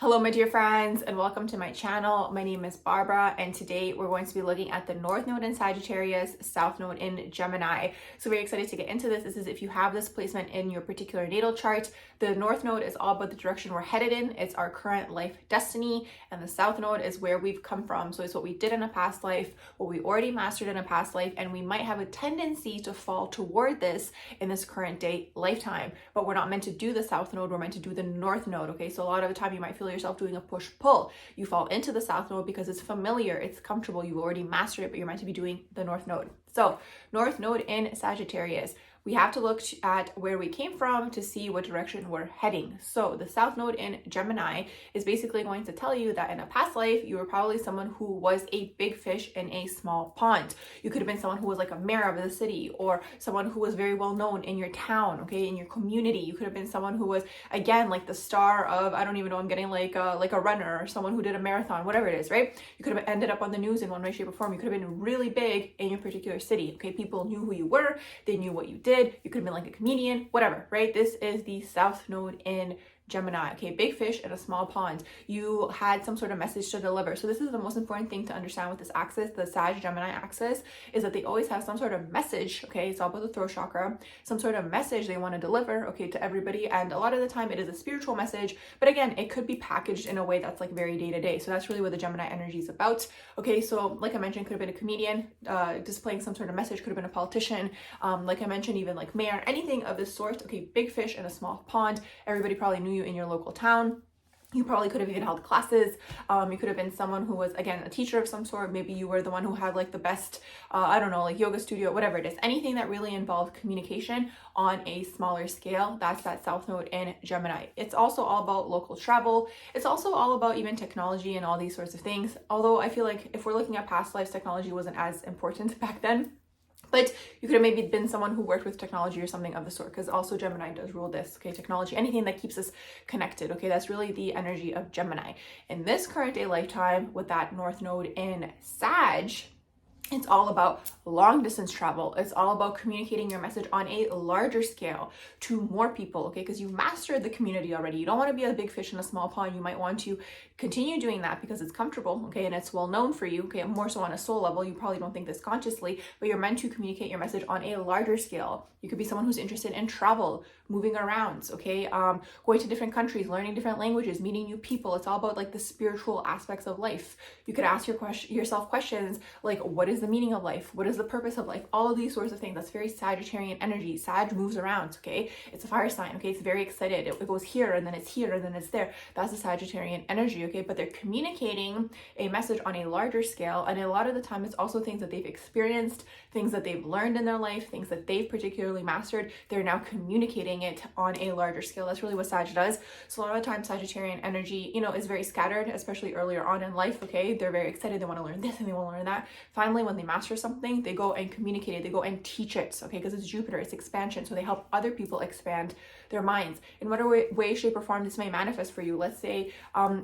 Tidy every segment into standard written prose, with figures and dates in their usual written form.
Hello, my dear friends, and welcome to my channel. My name is Barbara, and today we're going to be looking at the North Node in Sagittarius, South Node in Gemini. So very excited to get into this. This is if you have this placement in your particular natal chart. The North Node is all about the direction we're headed in. It's our current life destiny, and the South Node is where we've come from. So it's what we did in a past life, what we already mastered in a past life, and we might have a tendency to fall toward this in this current day lifetime. But we're not meant to do the South Node, we're meant to do the North Node, okay? So a lot of the time you might feel yourself doing a push-pull. You fall into the South Node because it's familiar, it's comfortable, you've already mastered it, but you're meant to be doing the North Node. So North Node in Sagittarius, we have to look at where we came from to see what direction we're heading. So the South Node in Gemini is basically going to tell you that in a past life, you were probably someone who was a big fish in a small pond. You could have been someone who was like a mayor of the city, or someone who was very well known in your town, okay, in your community. You could have been someone who was, again, like the star of, I don't even know, I'm getting like a runner, or someone who did a marathon, whatever it is, right? You could have ended up on the news in one way, shape, or form. You could have been really big in your particular city, okay? People knew who you were, they knew what you did. You could have been like a comedian, whatever, right? This is the South Node in Gemini, okay? Big fish in a small pond. You had some sort of message to deliver. So this is the most important thing to understand with this axis, the Sag-Gemini axis, is that they always have some sort of message, okay? It's all about the throat chakra, some sort of message they want to deliver, okay, to everybody. And a lot of the time it is a spiritual message, but again, it could be packaged in a way that's like very day to day. So that's really what the Gemini energy is about, okay? So like I mentioned, could have been a comedian displaying some sort of message, could have been a politician, like I mentioned, even like mayor, anything of this sort, okay? Big fish in a small pond. Everybody probably knew you in your local town. You probably could have even held classes. You could have been someone who was, again, a teacher of some sort. Maybe you were the one who had like the best, I don't know, like yoga studio, whatever it is. Anything that really involved communication on a smaller scale, that's that South Node in Gemini. It's also all about local travel. It's also all about even technology and all these sorts of things. Although I feel like if we're looking at past lives, technology wasn't as important back then. But you could have maybe been someone who worked with technology or something of the sort, because also Gemini does rule this, okay? Technology, anything that keeps us connected, okay? That's really the energy of Gemini. In this current day lifetime, with that North Node in Sag, it's all about long distance travel. It's all about communicating your message on a larger scale to more people, okay? Because you've mastered the community already. You don't want to be a big fish in a small pond. You might want to continue doing that because it's comfortable, okay? And it's well known for you, okay? More so on a soul level. You probably don't think this consciously, but you're meant to communicate your message on a larger scale. You could be someone who's interested in travel, moving around, okay? Going to different countries, learning different languages, meeting new people. It's all about like the spiritual aspects of life. You could ask yourself questions like, what is the meaning of life? What is the purpose of life? All of these sorts of things. That's very Sagittarian energy. Sag moves around, okay? It's a fire sign, okay? It's very excited. It goes here and then it's here and then it's there. That's the Sagittarian energy, okay? But they're communicating a message on a larger scale. And a lot of the time it's also things that they've experienced, things that they've learned in their life, things that they've particularly mastered. They're now communicating it on a larger scale. That's really what Sag does. So a lot of the time Sagittarian energy, you know, is very scattered, especially earlier on in life, okay? They're very excited. They want to learn this and they want to learn that. Finally, when they master something, they go and communicate it, they go and teach it, okay? Because it's Jupiter, it's expansion, so they help other people expand their minds. In whatever way, shape, or form this may manifest for you. Let's say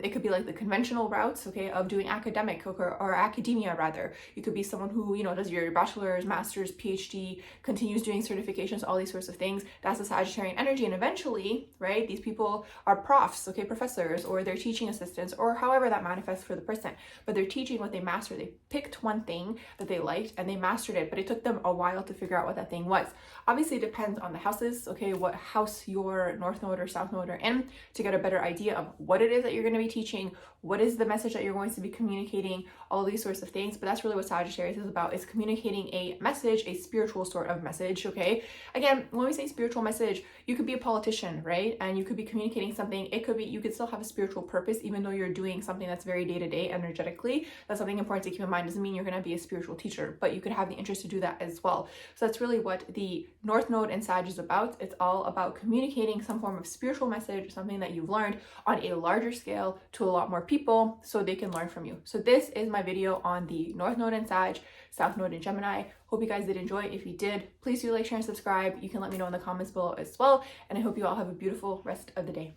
it could be like the conventional routes, okay, of doing academic or academia rather. You could be someone who, you know, does your bachelor's, master's, PhD, continues doing certifications, all these sorts of things. That's the Sagittarian energy. And eventually, right, these people are profs, okay, professors, or they're teaching assistants, or however that manifests for the person. But they're teaching what they master. They picked one thing that they liked and they mastered it, but it took them a while to figure out what that thing was. Obviously, it depends on the houses, okay, what house your North Node or South Node are in, to get a better idea of what it is that you're going to be teaching, what is the message that you're going to be communicating, all these sorts of things. But that's really what Sagittarius is about, is communicating a message, a spiritual sort of message, okay? Again, when we say spiritual message, you could be a politician, right? And you could be communicating something. It could be, you could still have a spiritual purpose, even though you're doing something that's very day-to-day energetically. That's something important to keep in mind. Doesn't mean you're going to be a spiritual teacher, but you could have the interest to do that as well. So that's really what the North Node in Sag is about. It's all about communicating some form of spiritual message, something that you've learned on a larger scale to a lot more people so they can learn from you. So this is my video on the North Node in Sag, South Node in Gemini. Hope you guys did enjoy. If you did, please do like, share, and subscribe. You can let me know in the comments below as well. And I hope you all have a beautiful rest of the day.